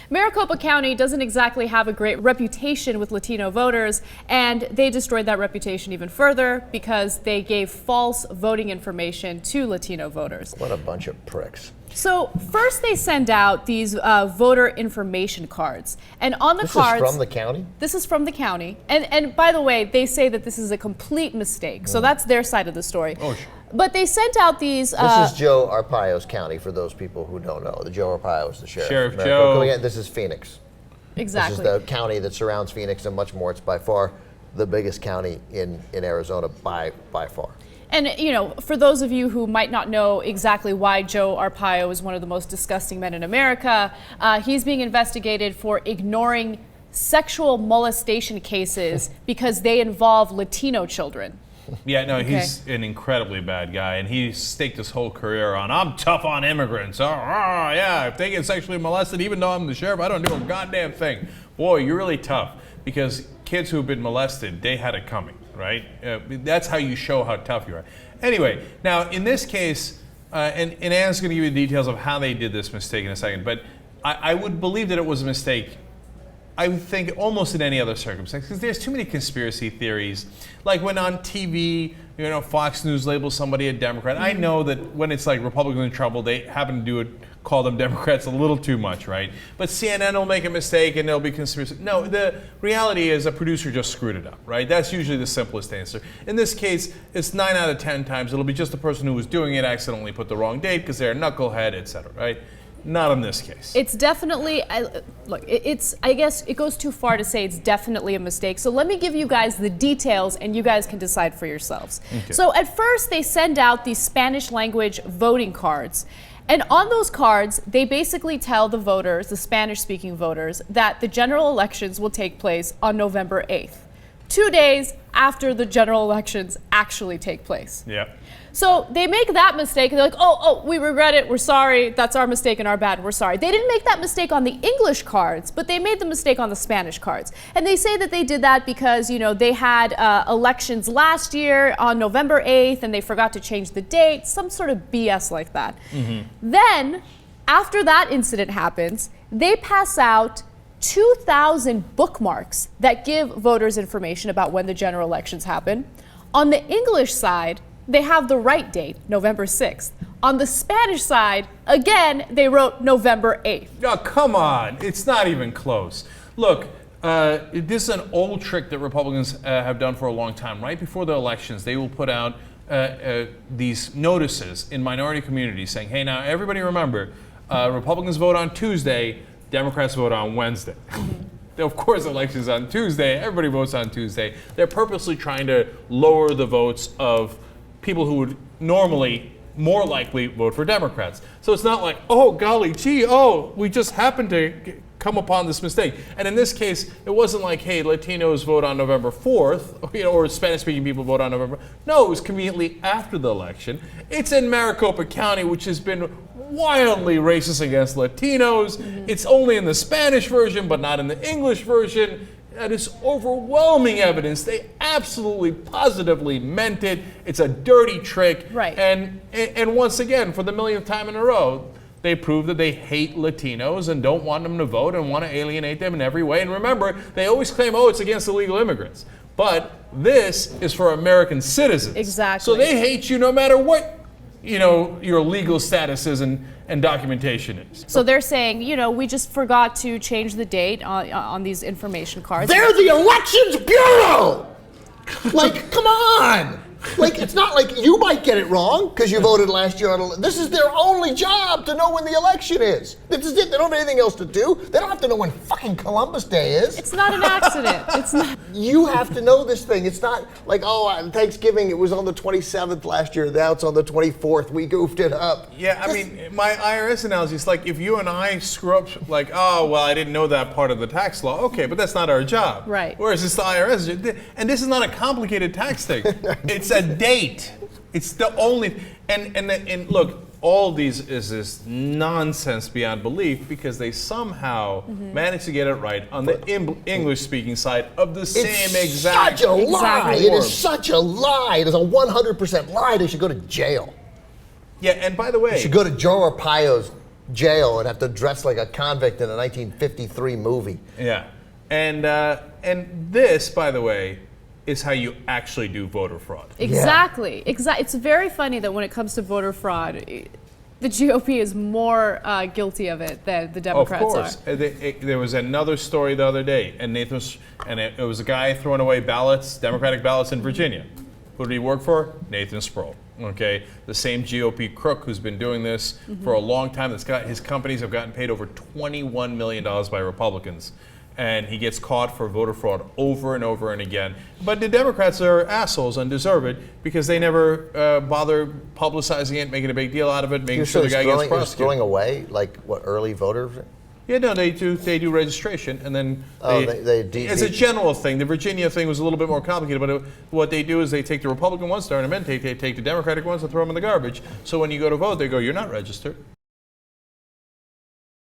Maricopa County doesn't exactly have a great reputation with Latino voters, and they destroyed that reputation even further because they gave false voting information to Latino voters. What a bunch of pricks. So first they send out these voter information cards, and on the cards— This is from the county? This is from the county, and by the way, they say that this is a complete mistake, so that's their side of the story. Oh, but they sent out these— This is Joe Arpaio's county, for those people who don't know. Joe Arpaio is the sheriff. Sheriff Joe. This is Phoenix. Exactly. This is the county that surrounds Phoenix and much more. It's by far the biggest county in Arizona by far. And, you know, for those of you who might not know exactly why Joe Arpaio is one of the most disgusting men in America, he's being investigated for ignoring sexual molestation cases because they involve Latino children. Yeah, no, he's an incredibly bad guy, and he staked his whole career on, I'm tough on immigrants. Yeah, if they get sexually molested, even though I'm the sheriff, I don't do a goddamn thing. Boy, you're really tough, because kids who have been molested, they had it coming, right? That's how you show how tough you are. Anyway, now in this case, and Anne's going to give you the details of how they did this mistake in a second, but I would believe that it was a mistake, I would think, almost in any other circumstance, because there's too many conspiracy theories. Like when on TV, you know, Fox News labels somebody a Democrat. I know that when it's like Republicans in trouble, they happen to call them Democrats a little too much, right? But CNN will make a mistake and there'll be conspiracy. No, the reality is a producer just screwed it up, right? That's usually the simplest answer. In this case, it's 9 out of 10 times it'll be just the person who was doing it accidentally put the wrong date because they're a knucklehead, etc., right? Not in this case. It's definitely, look, I guess it goes too far to say it's definitely a mistake. So let me give you guys the details and you guys can decide for yourselves. Okay. So at first they send out these Spanish language voting cards. And on those cards, they basically tell the voters, the Spanish-speaking voters, that the general elections will take place on November 8th, 2 days after the general elections actually take place. Yeah. So they make that mistake, and they're like, oh, we regret it, we're sorry, that's our mistake and our bad, we're sorry. They didn't make that mistake on the English cards, but they made the mistake on the Spanish cards. And they say that they did that because, you know, they had elections last year on November 8th, and they forgot to change the date, some sort of BS like that. Mm-hmm. Then, after that incident happens, they pass out 2,000 bookmarks that give voters information about when the general elections happen. On the English side, they have the right date, November 6th. On the Spanish side, again, they wrote November 8th. Oh, come on. It's not even close. Look, this is an old trick that Republicans have done for a long time. Right before the elections, they will put out these notices in minority communities saying, hey, now everybody remember, Republicans vote on Tuesday, Democrats vote on Wednesday. Of course, elections on Tuesday, everybody votes on Tuesday. They're purposely trying to lower the votes of people who would normally more likely vote for Democrats. So it's not like, oh, golly gee, we just happened to come upon this mistake. And in this case, it wasn't like, hey, Latinos vote on November 4th, or Spanish-speaking people vote on November. No, it was conveniently after the election. It's in Maricopa County, which has been wildly racist against Latinos. Mm-hmm. It's only in the Spanish version, but not in the English version. That is overwhelming evidence. They absolutely, positively meant it. It's a dirty trick. Right. And once again, for the millionth time in a row, they prove that they hate Latinos and don't want them to vote and want to alienate them in every way. And remember, they always claim, it's against illegal immigrants. But this is for American citizens. Exactly. So they hate you no matter what, your legal status is and documentation is. So they're saying, we just forgot to change the date on these information cards. They're the Elections Bureau! Like, come on! Like, it's not like you might get it wrong because you voted last year on. This is their only job to know when the election is. This is it. They don't have anything else to do. They don't have to know when fucking Columbus Day is. It's not an accident. It's not. You have to know this thing. It's not like, on Thanksgiving it was on the 27th last year. Now it's on the 24th. We goofed it up. Yeah, I mean, my IRS analogy is like if you and I screw up, like, I didn't know that part of the tax law. Okay, but that's not our job. Right. Whereas it's the IRS. And this is not a complicated tax thing. It's a date. It's the only, and look, all these is this nonsense beyond belief because they somehow managed to get it right on the English-speaking side of the same exact. Such a lie. It is such a lie. It is a 100% lie. They should go to jail. Yeah, and by the way, they should go to Joe Arpaio's jail and have to dress like a convict in a 1953 movie. Yeah. And this, by the way, is how you actually do voter fraud. Exactly. It's very funny that when it comes to voter fraud, the GOP is more guilty of it than the Democrats Of course. are. There was another story the other day, and it was a guy throwing away ballots, Democratic ballots in Virginia. Who did he work for? Nathan Sproul. Okay, the same GOP crook who's been doing this for a long time. His companies have gotten paid over $21 million by Republicans. And he gets caught for voter fraud over and over and again. But the Democrats are assholes and deserve it because they never bother publicizing it, making a big deal out of it, making sure the guy gets prosecuted. He's throwing away, like, what, early voters? Yeah, no, they do registration, and then it's a general thing. The Virginia thing was a little bit more complicated, but what they do is they take the Republican ones, turn them in, they take the Democratic ones and throw them in the garbage. So when you go to vote, they go, "You're not registered."